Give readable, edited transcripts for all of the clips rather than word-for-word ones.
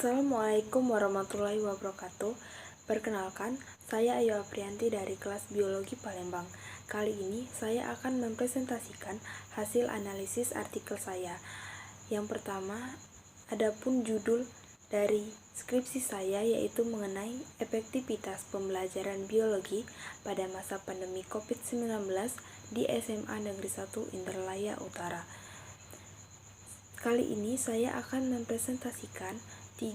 Assalamualaikum warahmatullahi wabarakatuh. Perkenalkan, saya Ayu Aprianti dari kelas Biologi Palembang. Kali ini saya akan mempresentasikan hasil analisis artikel saya. Yang pertama, adapun judul dari skripsi saya yaitu mengenai efektivitas pembelajaran biologi pada masa pandemi COVID-19 di SMA Negeri 1 Indralaya Utara. Kali ini saya akan mempresentasikan 3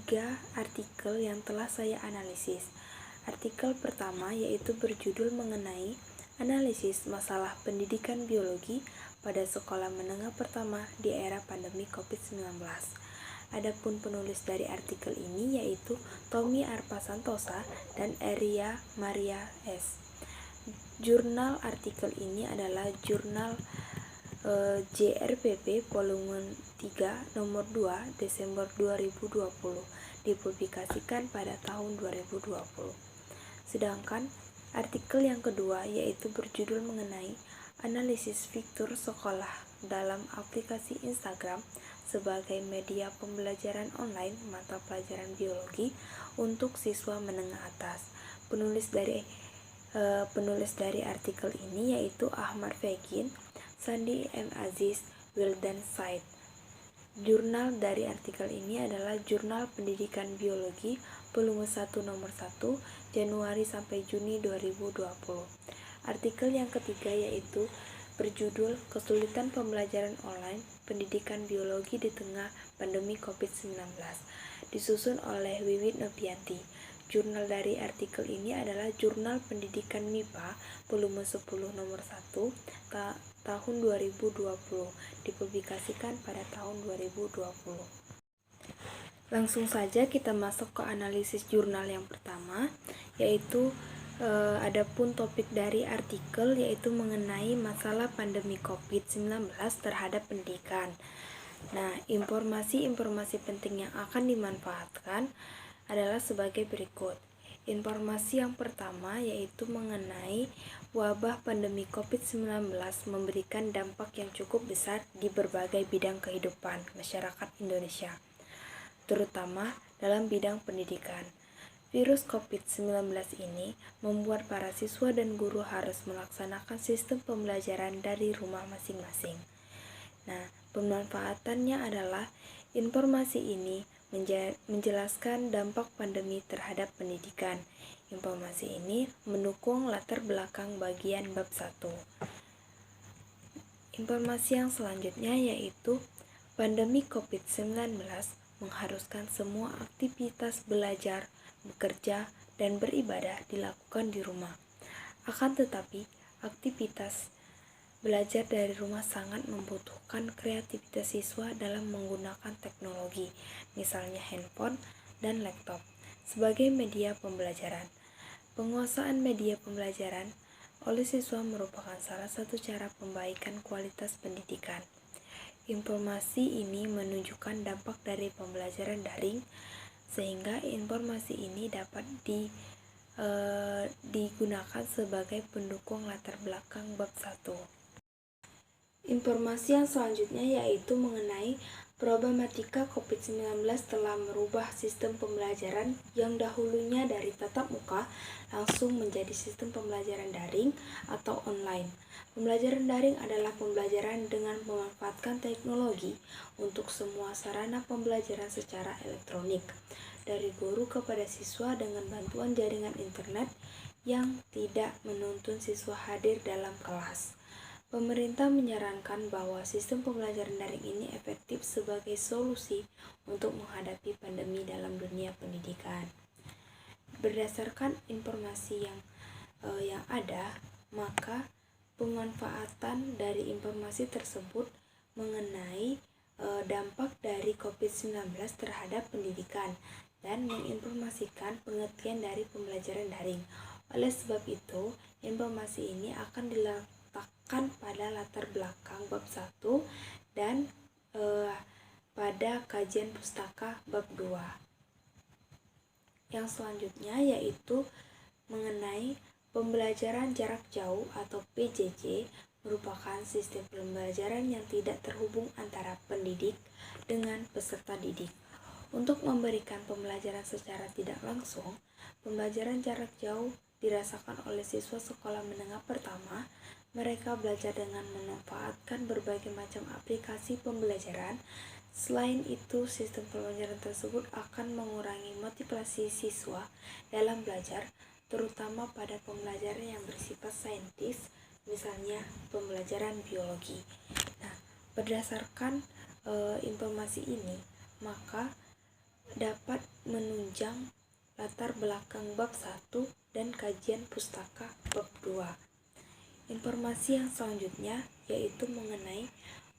artikel yang telah saya analisis. Artikel pertama yaitu berjudul mengenai analisis masalah pendidikan biologi pada sekolah menengah pertama di era pandemi COVID-19. Adapun penulis dari artikel ini yaitu Tommy Arpasantosa dan Eria Maria S. Jurnal artikel ini adalah jurnal JRPP volume 3 nomor 2 Desember 2020 dipublikasikan pada tahun 2020. Sedangkan artikel yang kedua yaitu berjudul mengenai analisis fitur sekolah dalam aplikasi Instagram sebagai media pembelajaran online mata pelajaran biologi untuk siswa menengah atas. Penulis dari artikel ini yaitu Ahmad Fekin, Sandi M. Aziz, Wildan Said. Jurnal dari artikel ini adalah Jurnal Pendidikan Biologi volume 1 nomor 1 Januari sampai Juni 2020. Artikel yang ketiga yaitu berjudul Kesulitan Pembelajaran Online Pendidikan Biologi di Tengah Pandemi COVID-19, disusun oleh Wiwit Novianti. Jurnal dari artikel ini adalah Jurnal Pendidikan MIPA volume 10 nomor 1 tahun 2020 dipublikasikan pada tahun 2020. Langsung saja kita masuk ke analisis jurnal yang pertama yaitu adapun topik dari artikel yaitu mengenai masalah pandemi COVID-19 terhadap pendidikan. Nah, informasi-informasi penting yang akan dimanfaatkan adalah sebagai berikut. Informasi yang pertama yaitu mengenai wabah pandemi COVID-19 memberikan dampak yang cukup besar di berbagai bidang kehidupan masyarakat Indonesia, terutama dalam bidang pendidikan. Virus COVID-19 ini membuat para siswa dan guru harus melaksanakan sistem pembelajaran dari rumah masing-masing. Nah, pemanfaatannya adalah informasi ini menjelaskan dampak pandemi terhadap pendidikan. Informasi ini mendukung latar belakang bagian bab 1. Informasi yang selanjutnya yaitu pandemi COVID-19 mengharuskan semua aktivitas belajar, bekerja, dan beribadah dilakukan di rumah. Akan tetapi, aktivitas belajar dari rumah sangat membutuhkan kreativitas siswa dalam menggunakan teknologi, misalnya handphone dan laptop, sebagai media pembelajaran. Penguasaan media pembelajaran oleh siswa merupakan salah satu cara pembaikan kualitas pendidikan. Informasi ini menunjukkan dampak dari pembelajaran daring, sehingga informasi ini dapat digunakan sebagai pendukung latar belakang bab 1. Informasi yang selanjutnya yaitu mengenai problematika COVID-19 telah merubah sistem pembelajaran yang dahulunya dari tatap muka langsung menjadi sistem pembelajaran daring atau online. Pembelajaran daring adalah pembelajaran dengan memanfaatkan teknologi untuk semua sarana pembelajaran secara elektronik, dari guru kepada siswa dengan bantuan jaringan internet yang tidak menuntun siswa hadir dalam kelas. Pemerintah menyarankan bahwa sistem pembelajaran daring ini efektif sebagai solusi untuk menghadapi pandemi dalam dunia pendidikan. Berdasarkan informasi yang ada, maka pemanfaatan dari informasi tersebut mengenai dampak dari COVID-19 terhadap pendidikan dan menginformasikan pengertian dari pembelajaran daring. Oleh sebab itu, informasi ini akan dilakukan pada latar belakang bab 1 dan pada kajian pustaka bab 2. Yang selanjutnya yaitu mengenai pembelajaran jarak jauh atau PJJ merupakan sistem pembelajaran yang tidak terhubung antara pendidik dengan peserta didik. Untuk memberikan pembelajaran secara tidak langsung, pembelajaran jarak jauh dirasakan oleh siswa sekolah menengah pertama. Mereka belajar dengan memanfaatkan berbagai macam aplikasi pembelajaran. Selain itu, sistem pembelajaran tersebut akan mengurangi motivasi siswa dalam belajar, terutama pada pembelajaran yang bersifat saintis, misalnya pembelajaran biologi. Nah, berdasarkan informasi ini, maka dapat menunjang latar belakang bab 1 dan kajian pustaka bab 2. Informasi yang selanjutnya yaitu mengenai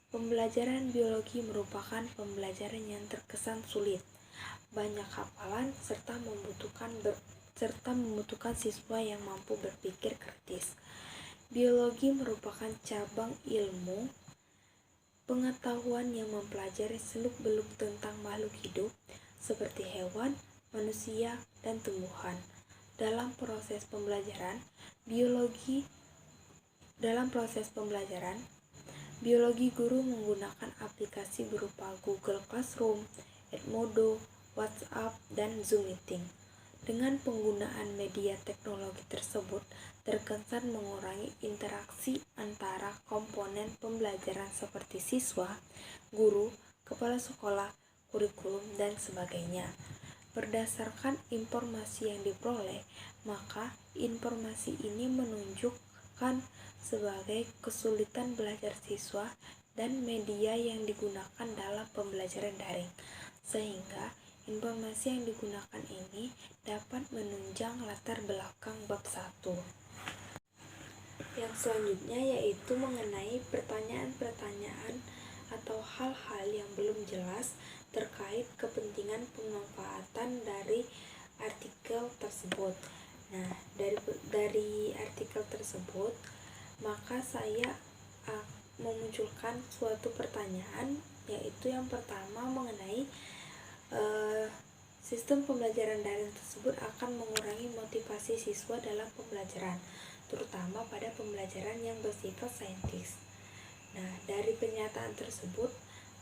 pembelajaran biologi merupakan pembelajaran yang terkesan sulit, banyak hafalan serta membutuhkan siswa yang mampu berpikir kritis. Biologi merupakan cabang ilmu pengetahuan yang mempelajari seluk-beluk tentang makhluk hidup seperti hewan, manusia, dan tumbuhan. Dalam proses pembelajaran, biologi guru menggunakan aplikasi berupa Google Classroom, Edmodo, WhatsApp, dan Zoom Meeting. Dengan penggunaan media teknologi tersebut terkesan mengurangi interaksi antara komponen pembelajaran seperti siswa, guru, kepala sekolah, kurikulum, dan sebagainya. Berdasarkan informasi yang diperoleh, maka informasi ini menunjukkan sebagai kesulitan belajar siswa dan media yang digunakan dalam pembelajaran daring, sehingga informasi yang digunakan ini dapat menunjang latar belakang bab 1. Yang selanjutnya yaitu mengenai pertanyaan-pertanyaan atau hal-hal yang belum jelas terkait kepentingan pemanfaatan dari artikel tersebut. Nah, dari artikel tersebut, maka saya memunculkan suatu pertanyaan, yaitu yang pertama mengenai sistem pembelajaran daring tersebut akan mengurangi motivasi siswa dalam pembelajaran, terutama pada pembelajaran yang bersifat saintis. Nah, dari pernyataan tersebut,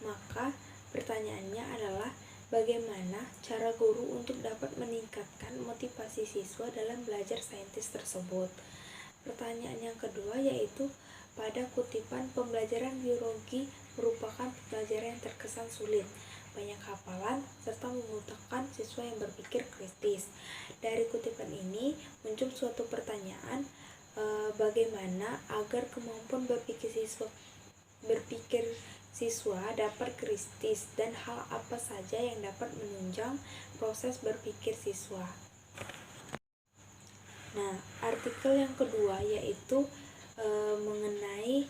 maka pertanyaannya adalah bagaimana cara guru untuk dapat meningkatkan motivasi siswa dalam belajar saintis tersebut. Pertanyaan yang kedua yaitu pada kutipan pembelajaran biologi merupakan pembelajaran yang terkesan sulit, banyak hafalan, serta membutuhkan siswa yang berpikir kritis. Dari kutipan ini muncul suatu pertanyaan, bagaimana agar kemampuan berpikir siswa dapat kritis dan hal apa saja yang dapat menunjang proses berpikir siswa. Nah, artikel yang kedua yaitu mengenai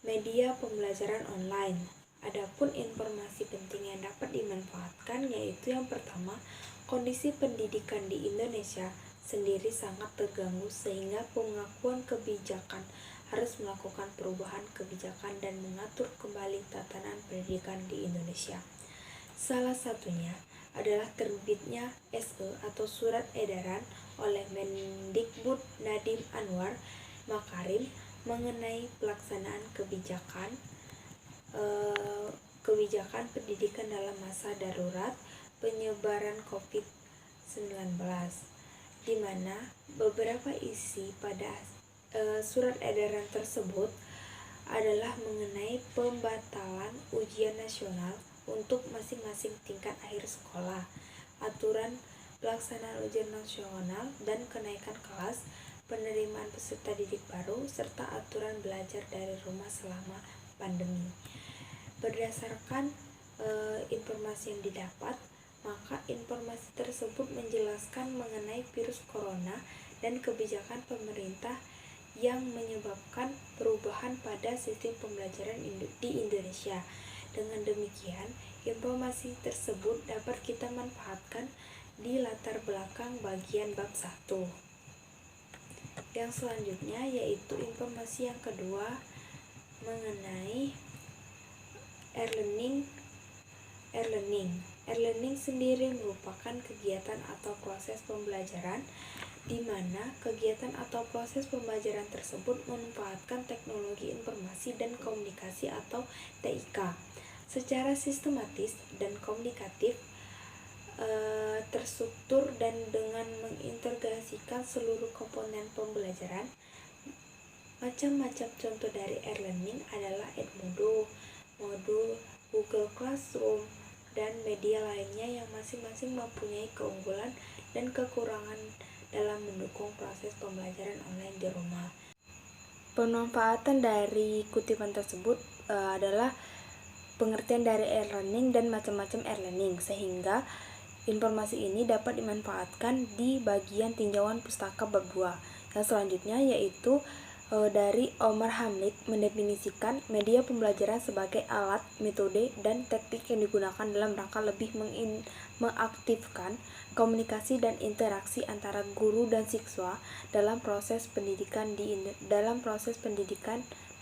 media pembelajaran online. Adapun informasi penting yang dapat dimanfaatkan yaitu yang pertama, kondisi pendidikan di Indonesia sendiri sangat terganggu sehingga pengakuan kebijakan harus melakukan perubahan kebijakan dan mengatur kembali tatanan pendidikan di Indonesia. Salah satunya adalah terbitnya SE atau Surat Edaran oleh Mendikbud Nadiem Anwar Makarim mengenai pelaksanaan kebijakan pendidikan dalam masa darurat penyebaran COVID-19, di mana beberapa isi pada surat edaran tersebut adalah mengenai pembatalan ujian nasional untuk masing-masing tingkat akhir sekolah, aturan pelaksanaan ujian nasional dan kenaikan kelas, penerimaan peserta didik baru, serta aturan belajar dari rumah selama pandemi. Berdasarkan informasi yang didapat, maka informasi tersebut menjelaskan mengenai virus corona dan kebijakan pemerintah yang menyebabkan perubahan pada sistem pembelajaran di Indonesia. Dengan demikian, informasi tersebut dapat kita manfaatkan di latar belakang bagian bab 1. Yang selanjutnya yaitu informasi yang kedua mengenai e-learning. E-learning sendiri merupakan kegiatan atau proses pembelajaran di mana kegiatan atau proses pembelajaran tersebut memanfaatkan teknologi informasi dan komunikasi atau TIK. secara sistematis dan komunikatif, terstruktur, dan dengan mengintegrasikan seluruh komponen pembelajaran. Macam-macam contoh dari e-learning adalah Edmodo, Moodle, Google Classroom, dan media lainnya yang masing-masing mempunyai keunggulan dan kekurangan dalam mendukung proses pembelajaran online di rumah. Pemanfaatan dari kutipan tersebut adalah pengertian dari e-learning dan macam-macam e-learning, sehingga informasi ini dapat dimanfaatkan di bagian tinjauan pustaka bab 2. Yang selanjutnya yaitu dari Omar Hamid mendefinisikan media pembelajaran sebagai alat, metode, dan teknik yang digunakan dalam rangka lebih mengaktifkan komunikasi dan interaksi antara guru dan siswa dalam proses pendidikan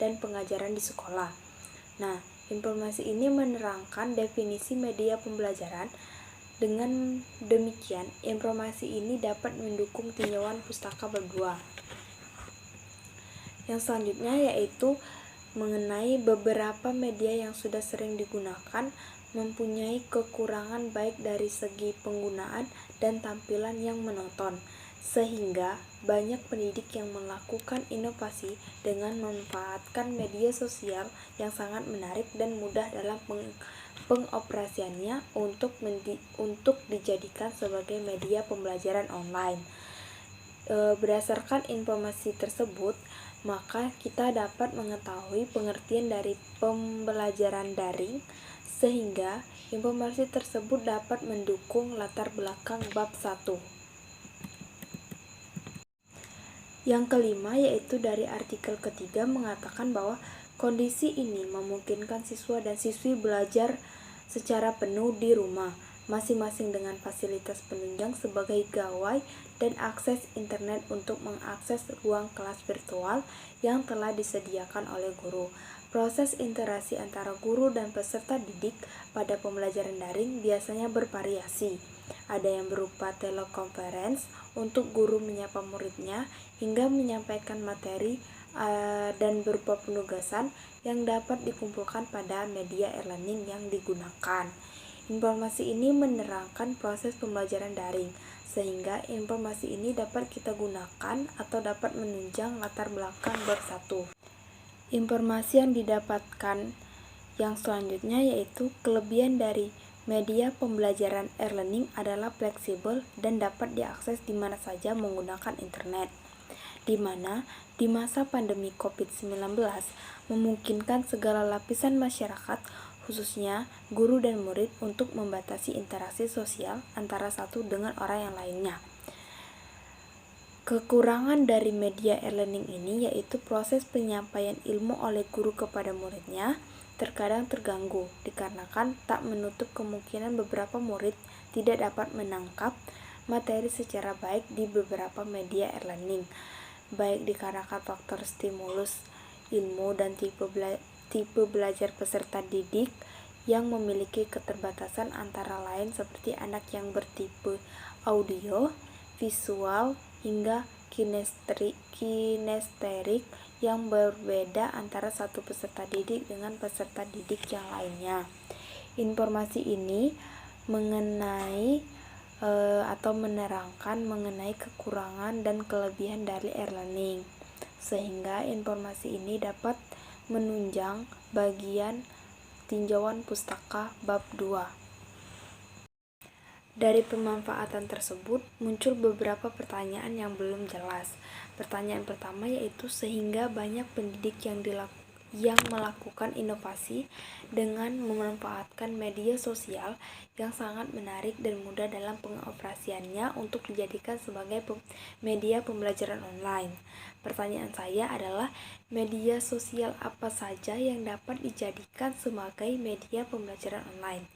dan pengajaran di sekolah. Nah, informasi ini menerangkan definisi media pembelajaran. Dengan demikian, informasi ini dapat mendukung tinjauan pustaka bab 2. Yang selanjutnya yaitu mengenai beberapa media yang sudah sering digunakan mempunyai kekurangan baik dari segi penggunaan dan tampilan yang monoton, sehingga banyak pendidik yang melakukan inovasi dengan memanfaatkan media sosial yang sangat menarik dan mudah dalam pengoperasiannya untuk dijadikan sebagai media pembelajaran online. Berdasarkan informasi tersebut, maka kita dapat mengetahui pengertian dari pembelajaran daring, sehingga informasi tersebut dapat mendukung latar belakang bab 1. Yang kelima yaitu dari artikel ketiga mengatakan bahwa kondisi ini memungkinkan siswa dan siswi belajar secara penuh di rumah, masing-masing dengan fasilitas penunjang sebagai gawai dan akses internet untuk mengakses ruang kelas virtual yang telah disediakan oleh guru. Proses interaksi antara guru dan peserta didik pada pembelajaran daring biasanya bervariasi. Ada yang berupa telekonferensi untuk guru menyapa muridnya hingga menyampaikan materi dan berupa penugasan yang dapat dikumpulkan pada media e-learning yang digunakan. Informasi ini menerangkan proses pembelajaran daring, sehingga informasi ini dapat kita gunakan atau dapat menunjang latar belakang bab 1. Informasi yang didapatkan yang selanjutnya yaitu kelebihan dari media pembelajaran e-learning adalah fleksibel dan dapat diakses di mana saja menggunakan internet, di mana di masa pandemi COVID-19 memungkinkan segala lapisan masyarakat, khususnya guru dan murid, untuk membatasi interaksi sosial antara satu dengan orang yang lainnya. Kekurangan dari media e-learning ini yaitu proses penyampaian ilmu oleh guru kepada muridnya terkadang terganggu, dikarenakan tak menutup kemungkinan beberapa murid tidak dapat menangkap materi secara baik di beberapa media e-learning, baik dikarenakan faktor stimulus ilmu dan tipe belajar peserta didik yang memiliki keterbatasan, antara lain seperti anak yang bertipe audio, visual, hingga kinesterik yang berbeda antara satu peserta didik dengan peserta didik yang lainnya. Informasi ini mengenai atau menerangkan mengenai kekurangan dan kelebihan dari e-learning, sehingga informasi ini dapat menunjang bagian tinjauan pustaka bab 2. Dari pemanfaatan tersebut muncul beberapa pertanyaan yang belum jelas. Pertanyaan pertama yaitu sehingga banyak pendidik yang melakukan inovasi dengan memanfaatkan media sosial yang sangat menarik dan mudah dalam pengoperasiannya untuk dijadikan sebagai media pembelajaran online. Pertanyaan saya adalah media sosial apa saja yang dapat dijadikan sebagai media pembelajaran online?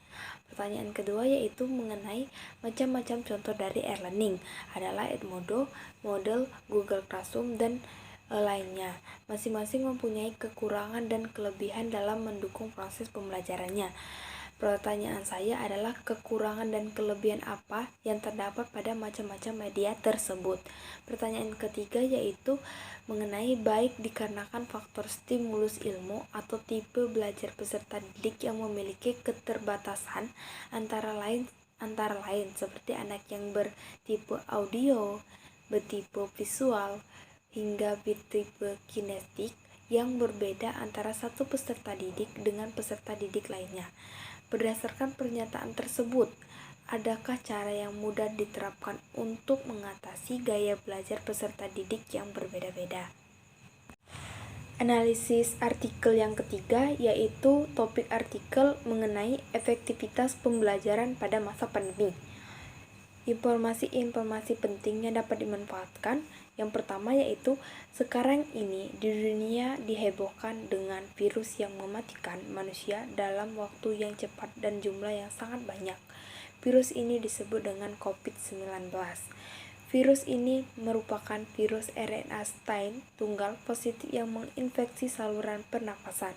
Pertanyaan kedua yaitu mengenai macam-macam contoh dari e-learning adalah Edmodo, Moodle, Google Classroom, dan lainnya. Masing-masing mempunyai kekurangan dan kelebihan dalam mendukung proses pembelajarannya. Pertanyaan saya adalah kekurangan dan kelebihan apa yang terdapat pada macam-macam media tersebut. Pertanyaan ketiga yaitu mengenai baik dikarenakan faktor stimulus ilmu atau tipe belajar peserta didik yang memiliki keterbatasan antara lain seperti anak yang bertipe audio, bertipe visual, hingga bertipe kinestetik yang berbeda antara satu peserta didik dengan peserta didik lainnya. Berdasarkan pernyataan tersebut, adakah cara yang mudah diterapkan untuk mengatasi gaya belajar peserta didik yang berbeda-beda? Analisis artikel yang ketiga yaitu topik artikel mengenai efektivitas pembelajaran pada masa pandemi. Informasi-informasi penting yang dapat dimanfaatkan. Yang pertama yaitu sekarang ini di dunia dihebohkan dengan virus yang mematikan manusia dalam waktu yang cepat dan jumlah yang sangat banyak. Virus ini disebut dengan COVID-19. Virus ini merupakan virus RNA stain tunggal positif yang menginfeksi saluran pernapasan.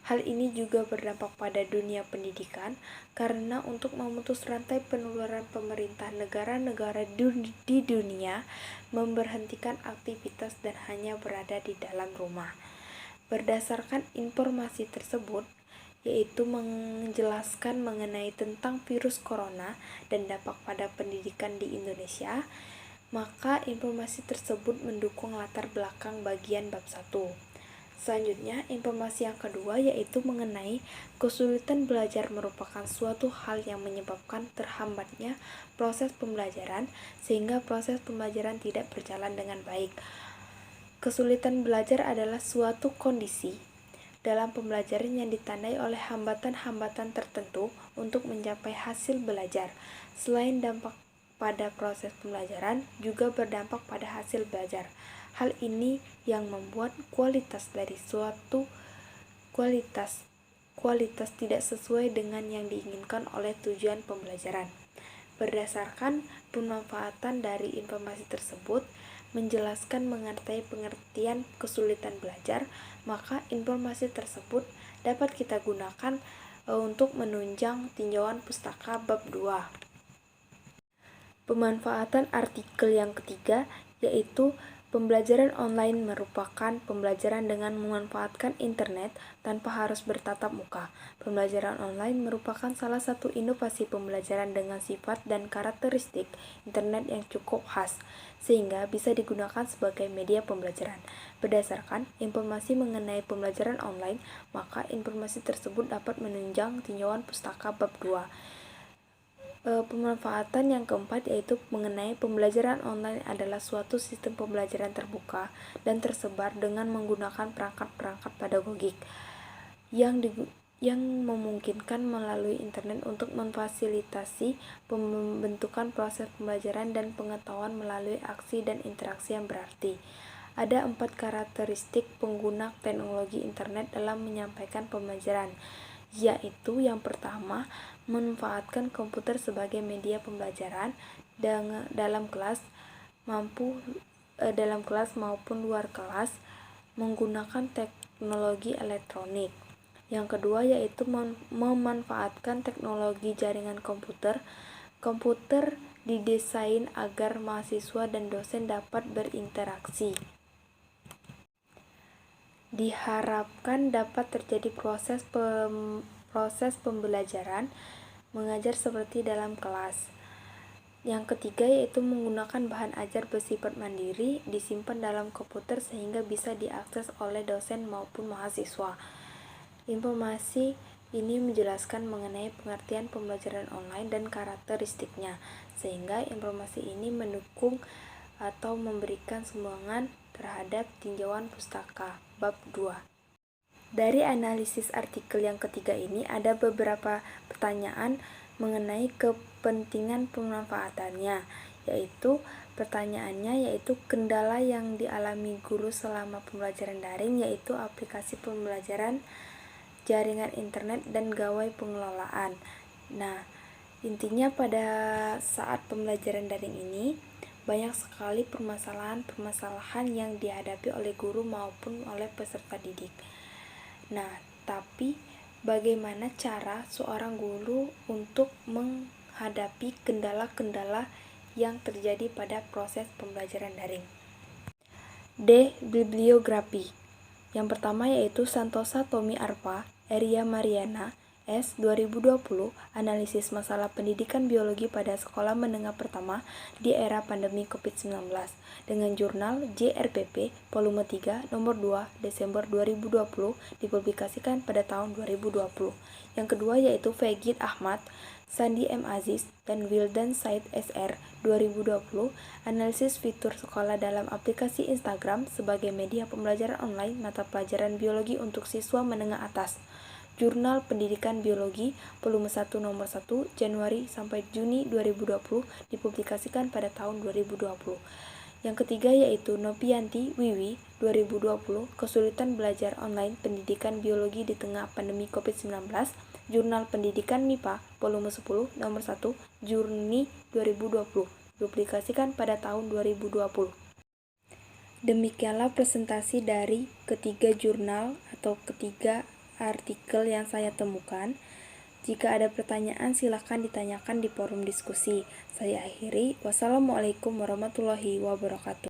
Hal ini juga berdampak pada dunia pendidikan karena untuk memutus rantai penularan pemerintah negara-negara di dunia memberhentikan aktivitas dan hanya berada di dalam rumah. Berdasarkan informasi tersebut, yaitu menjelaskan mengenai tentang virus corona dan dampak pada pendidikan di Indonesia, maka informasi tersebut mendukung latar belakang bagian bab 1. Selanjutnya, informasi yang kedua yaitu mengenai kesulitan belajar merupakan suatu hal yang menyebabkan terhambatnya proses pembelajaran sehingga proses pembelajaran tidak berjalan dengan baik. Kesulitan belajar adalah suatu kondisi dalam pembelajaran yang ditandai oleh hambatan-hambatan tertentu untuk mencapai hasil belajar. Selain dampak pada proses pembelajaran, juga berdampak pada hasil belajar. Hal ini yang membuat kualitas dari suatu kualitas tidak sesuai dengan yang diinginkan oleh tujuan pembelajaran. Berdasarkan pemanfaatan dari informasi tersebut, menjelaskan mengenai pengertian kesulitan belajar, maka informasi tersebut dapat kita gunakan untuk menunjang tinjauan pustaka bab 2. Pemanfaatan artikel yang ketiga yaitu pembelajaran online merupakan pembelajaran dengan memanfaatkan internet tanpa harus bertatap muka. Pembelajaran online merupakan salah satu inovasi pembelajaran dengan sifat dan karakteristik internet yang cukup khas, sehingga bisa digunakan sebagai media pembelajaran. Berdasarkan informasi mengenai pembelajaran online, maka informasi tersebut dapat menunjang tinjauan pustaka bab 2. Pemanfaatan yang keempat yaitu mengenai pembelajaran online adalah suatu sistem pembelajaran terbuka dan tersebar dengan menggunakan perangkat-perangkat pedagogik yang memungkinkan melalui internet untuk memfasilitasi pembentukan proses pembelajaran dan pengetahuan melalui aksi dan interaksi yang berarti. Ada 4 karakteristik pengguna teknologi internet dalam menyampaikan pembelajaran, yaitu yang pertama, memanfaatkan komputer sebagai media pembelajaran dalam kelas maupun luar kelas menggunakan teknologi elektronik. Yang kedua yaitu memanfaatkan teknologi jaringan komputer. Komputer didesain agar mahasiswa dan dosen dapat berinteraksi. Diharapkan dapat terjadi proses pembelajaran mengajar seperti dalam kelas. Yang ketiga yaitu menggunakan bahan ajar bersifat mandiri disimpan dalam komputer sehingga bisa diakses oleh dosen maupun mahasiswa. Informasi ini menjelaskan mengenai pengertian pembelajaran online dan karakteristiknya, sehingga informasi ini mendukung atau memberikan sumbangan terhadap tinjauan pustaka bab 2. Dari analisis artikel yang ketiga ini ada beberapa pertanyaan mengenai kepentingan pemanfaatannya, yaitu pertanyaannya yaitu kendala yang dialami guru selama pembelajaran daring, yaitu aplikasi pembelajaran, jaringan internet, dan gawai pengelolaan. Nah, intinya pada saat pembelajaran daring ini banyak sekali permasalahan yang dihadapi oleh guru maupun oleh peserta didik. Nah, tapi bagaimana cara seorang guru untuk menghadapi kendala-kendala yang terjadi pada proses pembelajaran daring. D. Bibliografi. Yang pertama yaitu Santosa Tommy Arpa, Eria Mariana, S. 2020, Analisis Masalah Pendidikan Biologi pada Sekolah Menengah Pertama di Era Pandemi COVID-19 dengan jurnal JRPP Volume 3 Nomor 2 Desember 2020 dipublikasikan pada tahun 2020. Yang kedua yaitu Fegid Ahmad, Sandi M. Aziz, dan Wildan Said SR 2020, Analisis Fitur Sekolah dalam Aplikasi Instagram sebagai Media Pembelajaran Online Mata Pelajaran Biologi untuk Siswa Menengah Atas. Jurnal Pendidikan Biologi, Volume 1 Nomor 1, Januari sampai Juni 2020, dipublikasikan pada tahun 2020. Yang ketiga yaitu Nopianti Wiwi 2020, Kesulitan Belajar Online Pendidikan Biologi di Tengah Pandemi COVID-19, Jurnal Pendidikan MIPA, Volume 10, Nomor 1, Juni 2020, dipublikasikan pada tahun 2020. Demikianlah presentasi dari ketiga jurnal atau ketiga artikel yang saya temukan. Jika ada pertanyaan silakan ditanyakan di forum diskusi. Saya akhiri. Wassalamualaikum warahmatullahi wabarakatuh.